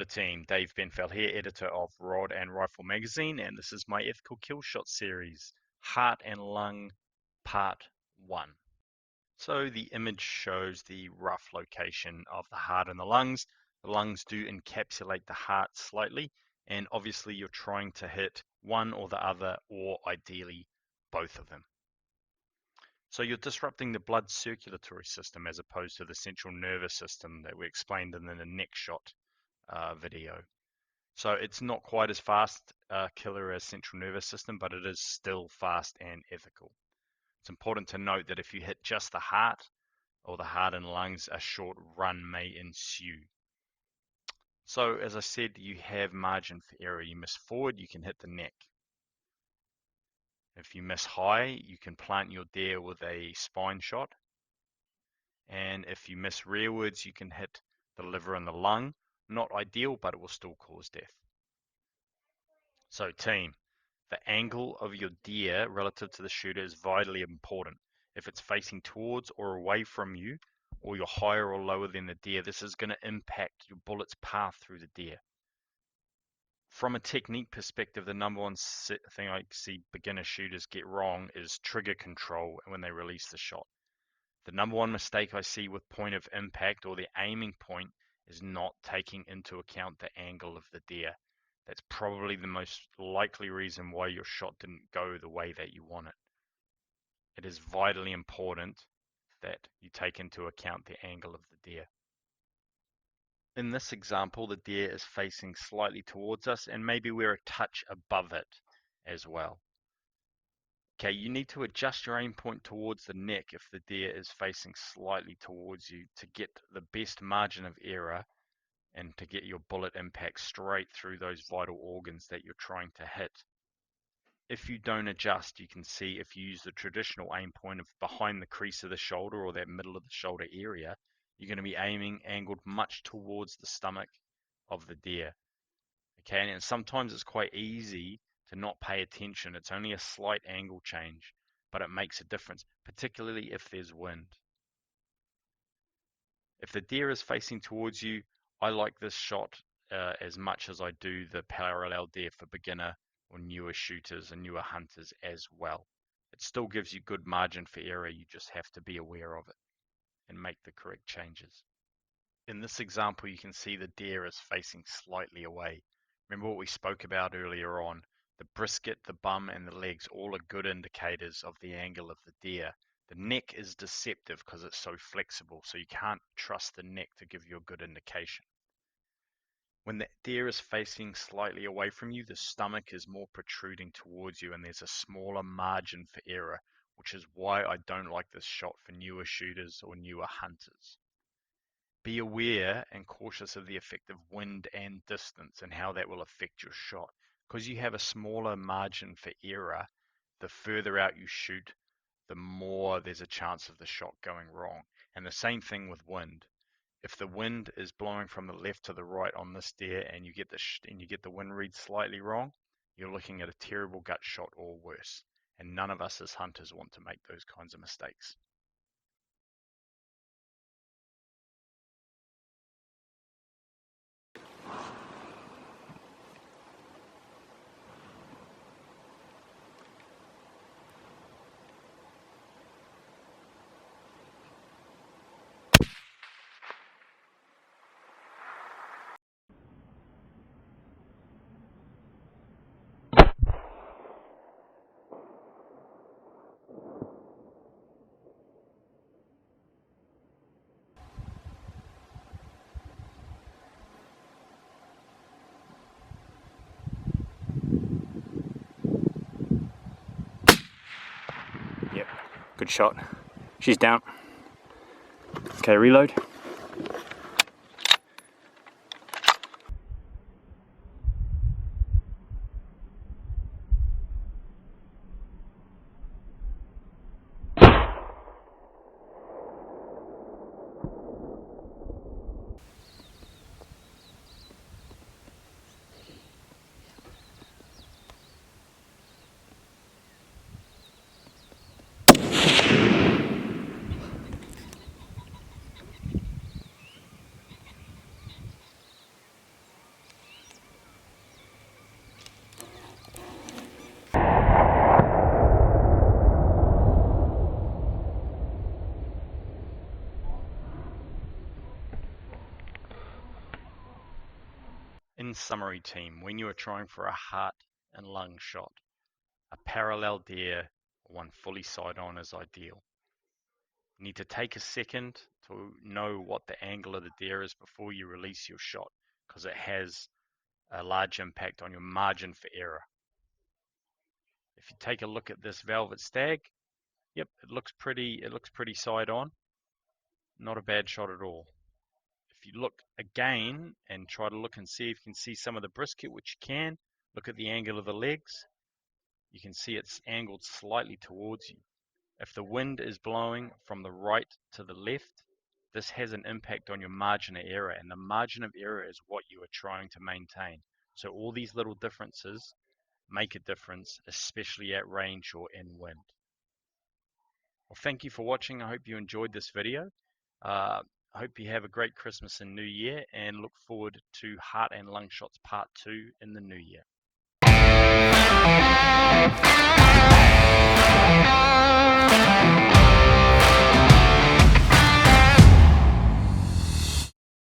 Kia ora team, Dave Benfeld here, editor of Rod and Rifle magazine, and this is my Ethical Kill Shot series, Heart and Lung Part 1. So the image shows the rough location of the heart and the lungs. The lungs do encapsulate the heart slightly, and obviously you're trying to hit one or the other, or ideally both of them. So you're disrupting the blood circulatory system as opposed to the central nervous system that we explained in the neck shot video. So it's not quite as fast killer as central nervous system, but it is still fast and ethical. It's important to note that if you hit just the heart or the heart and lungs, a short run may ensue. So as I said, you have margin for error. You miss forward, you can hit the neck. If you miss high, you can plant your deer with a spine shot. And if you miss rearwards, you can hit the liver and the lung. Not ideal, but it will still cause death. So team, the angle of your deer relative to the shooter is vitally important. If it's facing towards or away from you, or you're higher or lower than the deer, this is going to impact your bullet's path through the deer. From a technique perspective, the number one thing I see beginner shooters get wrong is trigger control when they release the shot. The number one mistake I see with point of impact or the aiming point is not taking into account the angle of the deer. That's probably the most likely reason why your shot didn't go the way that you want it. It is vitally important that you take into account the angle of the deer. In this example, the deer is facing slightly towards us, and maybe we're a touch above it as well. Okay, you need to adjust your aim point towards the neck if the deer is facing slightly towards you to get the best margin of error and to get your bullet impact straight through those vital organs that you're trying to hit. If you don't adjust, you can see if you use the traditional aim point of behind the crease of the shoulder or that middle of the shoulder area, you're going to be aiming angled much towards the stomach of the deer. Okay, and sometimes it's quite easy to not pay attention. It's only a slight angle change, but it makes a difference, particularly if there's wind. If the deer is facing towards you, I like this shot as much as I do the parallel deer for beginner or newer shooters and newer hunters as well. It still gives you good margin for error. You just have to be aware of it and make the correct changes. In this example, you can see the deer is facing slightly away. Remember what we spoke about earlier on. The brisket, the bum, and the legs all are good indicators of the angle of the deer. The neck is deceptive because it's so flexible, so you can't trust the neck to give you a good indication. When the deer is facing slightly away from you, the stomach is more protruding towards you and there's a smaller margin for error, which is why I don't like this shot for newer shooters or newer hunters. Be aware and cautious of the effect of wind and distance and how that will affect your shot. Because you have a smaller margin for error, the further out you shoot, the more there's a chance of the shot going wrong. And the same thing with wind. If the wind is blowing from the left to the right on this deer and you get the wind read slightly wrong, you're looking at a terrible gut shot or worse. And none of us as hunters want to make those kinds of mistakes. Yep, good shot. She's down. Okay, reload. in summary team, when you are trying for a heart and lung shot, a parallel deer, one fully side on is ideal. You need to take a second to know what the angle of the deer is before you release your shot, because it has a large impact on your margin for error. If you take a look at this velvet stag, yep, it looks pretty side on. Not a bad shot at all. If you look again and try to look and see if you can see some of the brisket, which you can, look at the angle of the legs. You can see it's angled slightly towards you. If the wind is blowing from the right to the left, this has an impact on your margin of error, and the margin of error is what you are trying to maintain. So all these little differences make a difference, especially at range or in wind. Well, thank you for watching. I hope you enjoyed this video. I hope you have a great Christmas and New Year, and look forward to Heart and Lung Shots Part 2 in the new year.